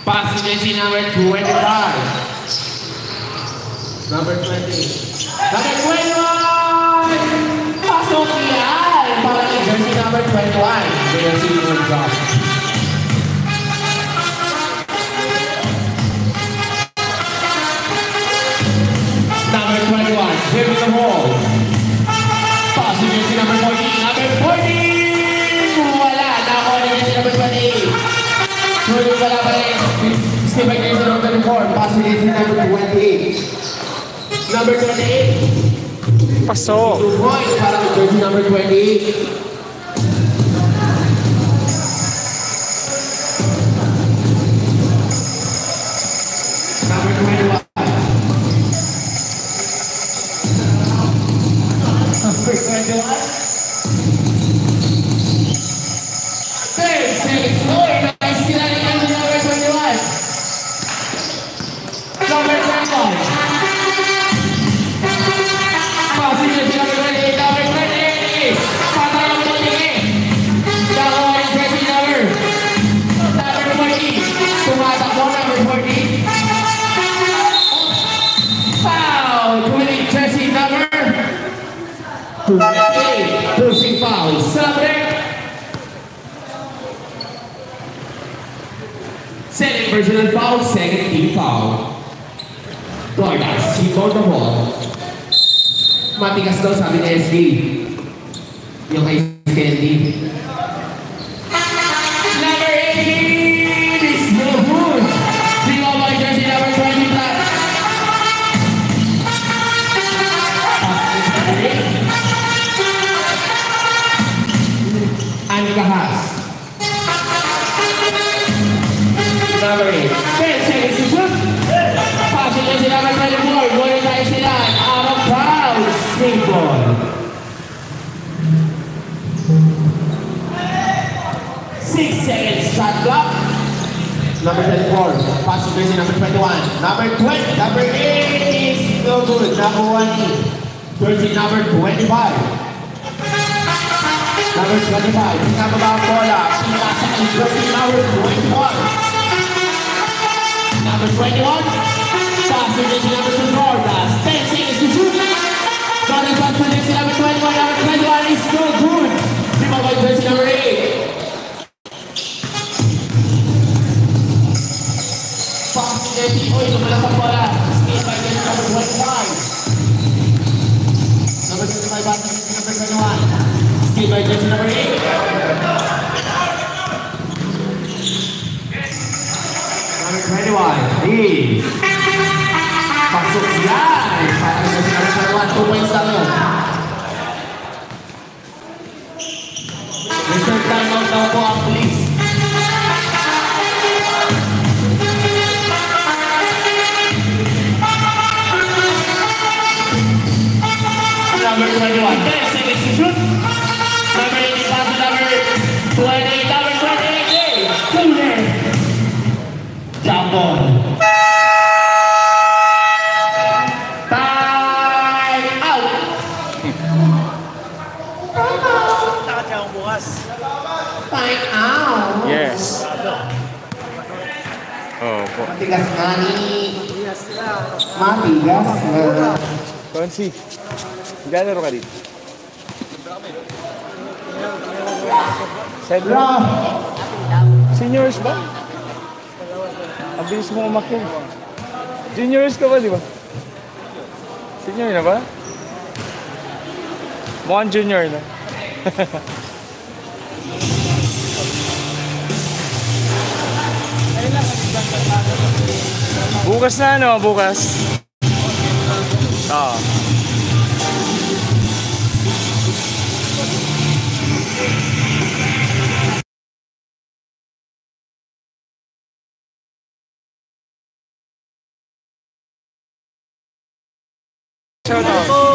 Passing jersey number 25. Number 20. Number 21! Pasok yan! Para kay jersey number 21. Jersey number 12. Number 21, dribbling the ball. Passing jersey number 14. Number 14! Wala! Nakuha na jersey number 28. Sulit wala pa rin. Steve by jersey number 24. Passing jersey number 28. Number 28. Pasok. 2 points para kay jersey number 28. Number 21. Number 21. 10 seconds more. Nice sila rin ang number 21. Number 21. Passing jersey number 28. Number 28. Patay ang tingin. Nakuha yung jersey number 40. Tumatakbo number 40. Foul! 20 jersey number 28. Pushing foul. Celebrate. Second personal foul, second team foul. Dordas, he called the ball. Matigas daw sabi ni SB. Yung kay Candy. Number 18 is no good. Bring over jersey number 20 flat. Angahas. Number 8. 10 seconds to shoot. Passing jersey number 24. Going tayo sila. Out of bounds. Safe ball. 6 seconds. Shot clock. Number 24. Passing jersey number 21. Number 20. Number 8 is no good. Number 1. Jersey number 25. Number 25, pinaka ba ang bola? Pinasa ang jersey number 21. Number 21, passing jersey number 2, Dordas. 10 seconds to shoot. Dordas passing jersey number 21. Number 21 is so good. Lima by jersey number 8. Passing jersey, oy, lumalas ang bola. Speed by jersey number 25. Number 25, passing jersey number 21. Steve by jersey number 8. Number 21, please. Pasok yan. Para sa jersey number 21, 2 points lang yun. Mr. Timeout daw po ang police. Number 21, 10 seconds to shoot. Number 80, pass to number 28, number 28, Cooler. Jump ball. Time out. Time out. Yes. Oh, po. Matigas nga ni... Matigas. Konsi. Gano'n ka dito? Seniors ba? Ang bilis mo umakyat. Juniors ka ba, di ba? Senior na ba? Mukhang junior na. Bukas na ano, bukas. Oo. Shout out.